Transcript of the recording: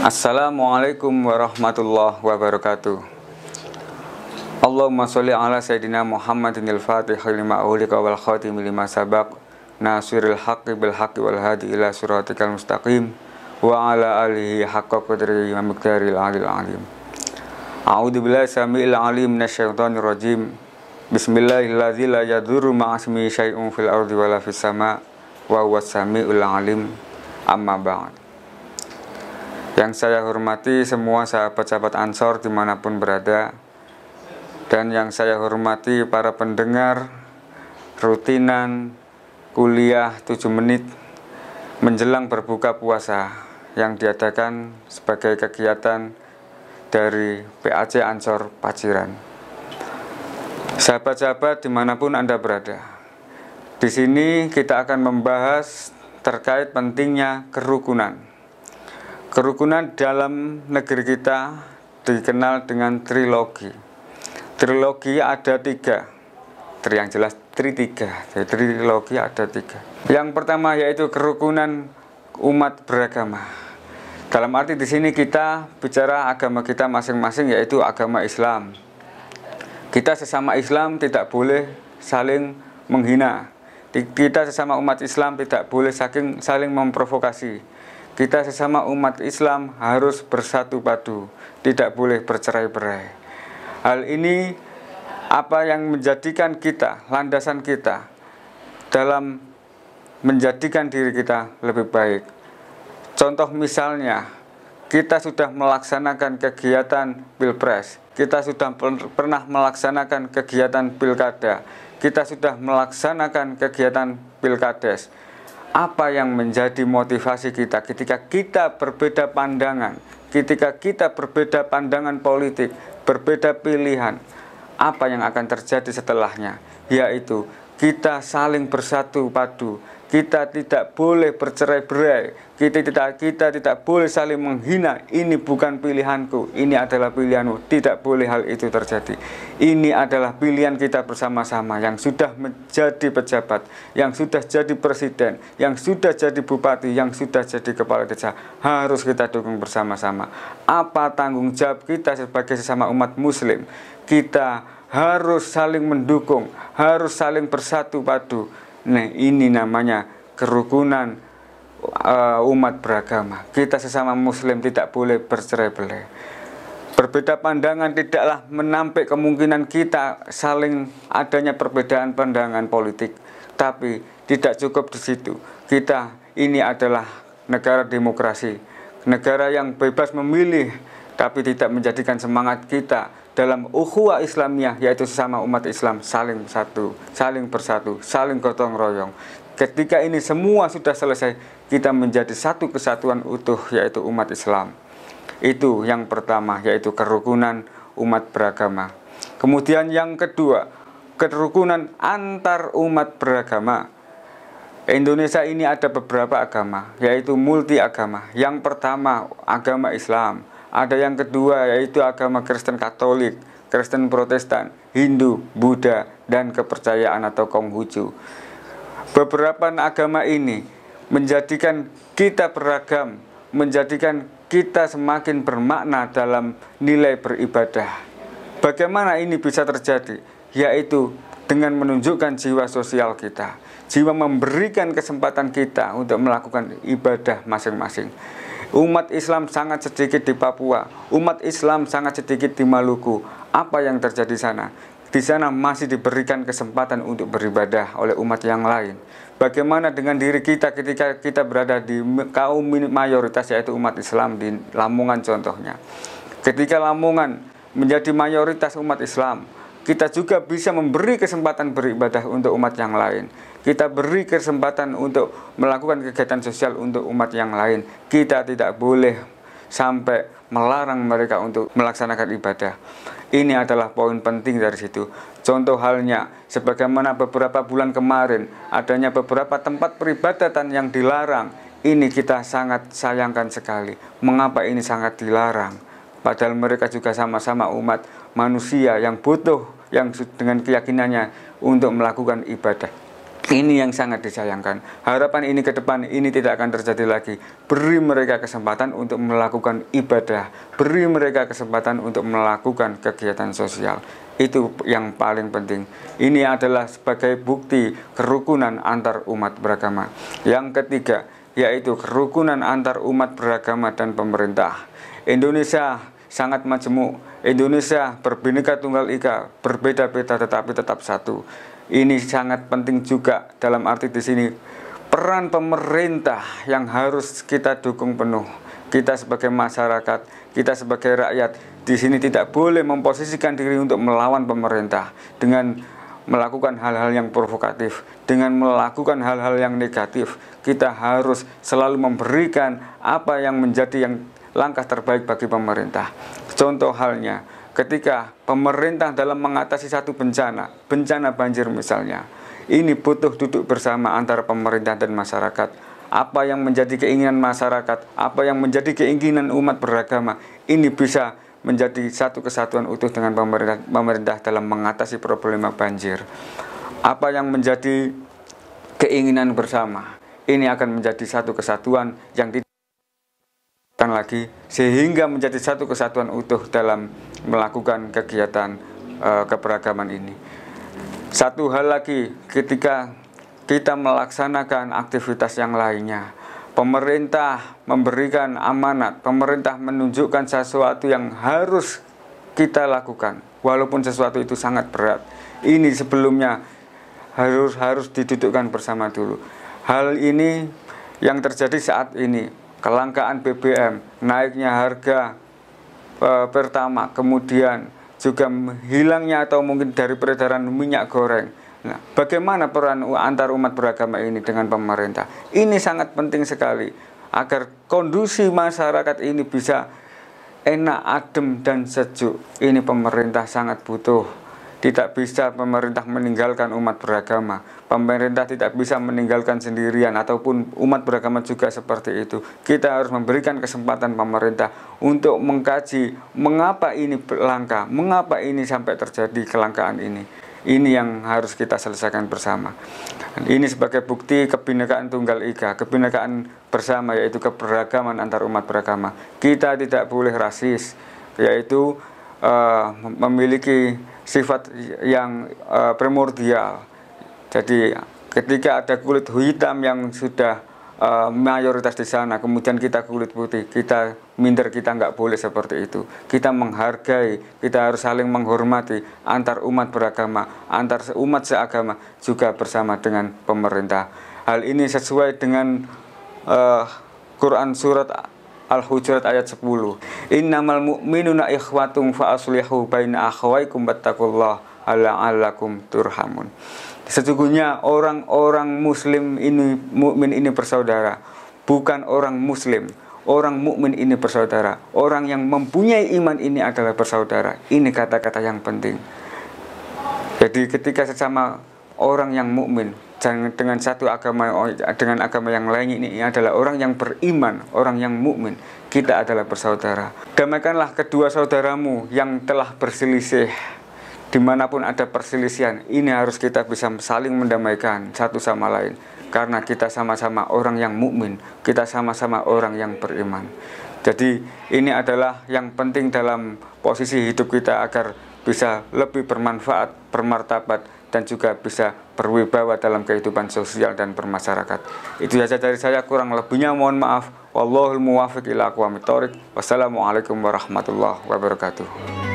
Assalamualaikum warahmatullahi wabarakatuh. Allahumma sholli ala sayyidina Muhammadin al-Fatihil lima ughliqa wal khatimi lima sabaq nasiril haqqi bil haqqi wal hadi ila siratikal mustaqim wa ala alihi haqqa qadrihi wa miqdaril alil azim. A'udzu billahi samiil alim minasyaitonir rajim. Bismillahirrahmanirrahim. La yadurru ma'asmi syai'un fil ardi wala fis sama' wa huwas samiul alim. Amma ba'd. Yang saya hormati semua sahabat-sahabat Ansor dimanapun berada, dan yang saya hormati para pendengar rutinan kuliah 7 menit menjelang berbuka puasa yang diadakan sebagai kegiatan dari PAC Ansor Paciran. Sahabat-sahabat dimanapun Anda berada, di sini kita akan membahas terkait pentingnya kerukunan. Kerukunan dalam negeri kita dikenal dengan trilogi. Trilogi ada 3. Yang jelas tiga. Jadi trilogi ada 3. Yang pertama yaitu kerukunan umat beragama. Dalam arti di sini kita bicara agama kita masing-masing, yaitu agama Islam. Kita sesama Islam tidak boleh saling menghina. Kita sesama umat Islam tidak boleh saling memprovokasi. Kita sesama umat Islam harus bersatu padu, tidak boleh bercerai-berai. Hal ini apa yang menjadikan kita, landasan kita dalam menjadikan diri kita lebih baik. Contoh misalnya, kita sudah melaksanakan kegiatan Pilpres, kita sudah pernah melaksanakan kegiatan Pilkada, kita sudah melaksanakan kegiatan Pilkades. Apa yang menjadi motivasi kita ketika kita berbeda pandangan, ketika kita berbeda pandangan politik, berbeda pilihan? Apa yang akan terjadi setelahnya? Yaitu kita saling bersatu padu. Kita tidak boleh bercerai-berai. Kita tidak boleh saling menghina. Ini bukan pilihanku, ini adalah pilihanmu. Tidak boleh hal itu terjadi. Ini adalah pilihan kita bersama-sama, yang sudah menjadi pejabat, yang sudah jadi presiden, yang sudah jadi bupati, yang sudah jadi kepala desa. Harus kita dukung bersama-sama. Apa tanggung jawab kita sebagai sesama umat muslim? Kita harus saling mendukung, harus saling bersatu padu. Nah, ini namanya kerukunan umat beragama. Kita sesama muslim tidak boleh bercerai-berai. Berbeda pandangan tidaklah menampik kemungkinan kita saling adanya perbedaan pandangan politik. Tapi tidak cukup di situ. Kita ini adalah negara demokrasi, negara yang bebas memilih, tapi tidak menjadikan semangat kita dalam ukhuwah Islamiyah, yaitu sesama umat Islam saling satu, saling bersatu, saling gotong royong. Ketika ini semua sudah selesai, kita menjadi satu kesatuan utuh, yaitu umat Islam. Itu yang pertama, yaitu kerukunan umat beragama. Kemudian yang kedua, kerukunan antar umat beragama. Indonesia ini ada beberapa agama, yaitu multi agama. Yang pertama agama Islam. Ada yang kedua yaitu agama Kristen Katolik, Kristen Protestan, Hindu, Buddha, dan kepercayaan atau Konghucu. Beberapa agama ini menjadikan kita beragam, menjadikan kita semakin bermakna dalam nilai beribadah. Bagaimana ini bisa terjadi? Yaitu dengan menunjukkan jiwa sosial kita, jiwa memberikan kesempatan kita untuk melakukan ibadah masing-masing. Umat Islam sangat sedikit di Papua, umat Islam sangat sedikit di Maluku. Apa yang terjadi di sana? Di sana masih diberikan kesempatan untuk beribadah oleh umat yang lain. Bagaimana dengan diri kita ketika kita berada di kaum mayoritas, yaitu umat Islam di Lamongan contohnya. Ketika Lamongan menjadi mayoritas umat Islam, kita juga bisa memberi kesempatan beribadah untuk umat yang lain. Kita beri kesempatan untuk melakukan kegiatan sosial untuk umat yang lain. Kita tidak boleh sampai melarang mereka untuk melaksanakan ibadah. Ini adalah poin penting dari situ. Contoh halnya, sebagaimana beberapa bulan kemarin adanya beberapa tempat peribadatan yang dilarang. Ini kita sangat sayangkan sekali. Mengapa ini sangat dilarang? Padahal mereka juga sama-sama umat manusia yang butuh, yang dengan keyakinannya untuk melakukan ibadah. Ini yang sangat disayangkan. Harapan ini ke depan ini tidak akan terjadi lagi. Beri mereka kesempatan untuk melakukan ibadah, beri mereka kesempatan untuk melakukan kegiatan sosial. Itu yang paling penting. Ini adalah sebagai bukti kerukunan antar umat beragama. Yang ketiga, yaitu kerukunan antar umat beragama dan pemerintah. Indonesia sangat majemuk. Indonesia berbineka tunggal ika, berbeda-beda tetapi tetap satu. Ini sangat penting juga dalam arti di sini peran pemerintah yang harus kita dukung penuh. Kita sebagai masyarakat, kita sebagai rakyat di sini tidak boleh memposisikan diri untuk melawan pemerintah dengan melakukan hal-hal yang provokatif, dengan melakukan hal-hal yang negatif. Kita harus selalu memberikan apa yang menjadi yang langkah terbaik bagi pemerintah. Contoh halnya, ketika pemerintah dalam mengatasi satu bencana banjir misalnya, ini butuh duduk bersama antara pemerintah dan masyarakat. Apa yang menjadi keinginan masyarakat, apa yang menjadi keinginan umat beragama, ini bisa menjadi satu kesatuan utuh dengan pemerintah dalam mengatasi problema banjir. Apa yang menjadi keinginan bersama, ini akan menjadi satu kesatuan yang tidak lagi, sehingga menjadi satu kesatuan utuh dalam melakukan kegiatan keberagaman ini. Satu hal lagi, ketika kita melaksanakan aktivitas yang lainnya, pemerintah memberikan amanat, pemerintah menunjukkan sesuatu yang harus kita lakukan, walaupun sesuatu itu sangat berat. Ini sebelumnya harus didudukkan bersama dulu. Hal ini yang terjadi saat ini, kelangkaan BBM, naiknya harga pertama, kemudian juga hilangnya atau mungkin dari peredaran minyak goreng. Nah, bagaimana peran antar umat beragama ini dengan pemerintah? Ini sangat penting sekali agar kondisi masyarakat ini bisa enak, adem, dan sejuk. Ini pemerintah sangat butuh. Tidak bisa pemerintah meninggalkan umat beragama. Pemerintah tidak bisa meninggalkan sendirian, ataupun umat beragama juga seperti itu. Kita harus memberikan kesempatan pemerintah untuk mengkaji mengapa ini langka, mengapa ini sampai terjadi kelangkaan ini. Ini yang harus kita selesaikan bersama. Ini sebagai bukti kebinekaan tunggal ika, kebinekaan bersama, yaitu keberagaman antar umat beragama. Kita tidak boleh rasis, yaitu memiliki sifat yang primordial. Jadi ketika ada kulit hitam yang sudah mayoritas di sana, kemudian kita kulit putih, kita minder, kita nggak boleh seperti itu. Kita menghargai, kita harus saling menghormati antar umat beragama, antar umat seagama, juga bersama dengan pemerintah. Hal ini sesuai dengan Quran surat Al-Hujurat ayat 10. Innamal mu'minuna ikhwatum fa aslihu baina akhawaikum wattaqullaha la'allakum turhamun. Sesungguhnya orang-orang muslim ini, mukmin ini bersaudara, bukan orang muslim. Orang mukmin ini bersaudara. Orang yang mempunyai iman ini adalah bersaudara. Ini kata-kata yang penting. Jadi ketika sesama orang yang mukmin dengan satu agama, dengan agama yang lain, ini adalah orang yang beriman, orang yang mukmin. Kita adalah bersaudara. Damaikanlah kedua saudaramu yang telah berselisih. Dimanapun ada perselisihan, ini harus kita bisa saling mendamaikan satu sama lain. Karena kita sama-sama orang yang mukmin, kita sama-sama orang yang beriman. Jadi ini adalah yang penting dalam posisi hidup kita agar bisa lebih bermanfaat, bermartabat, dan juga bisa berwibawa dalam kehidupan sosial dan bermasyarakat. Itu saja dari saya, kurang lebihnya mohon maaf. Wallahul muwaffiq ila aqwamit thoriq. Wassalamualaikum warahmatullahi wabarakatuh.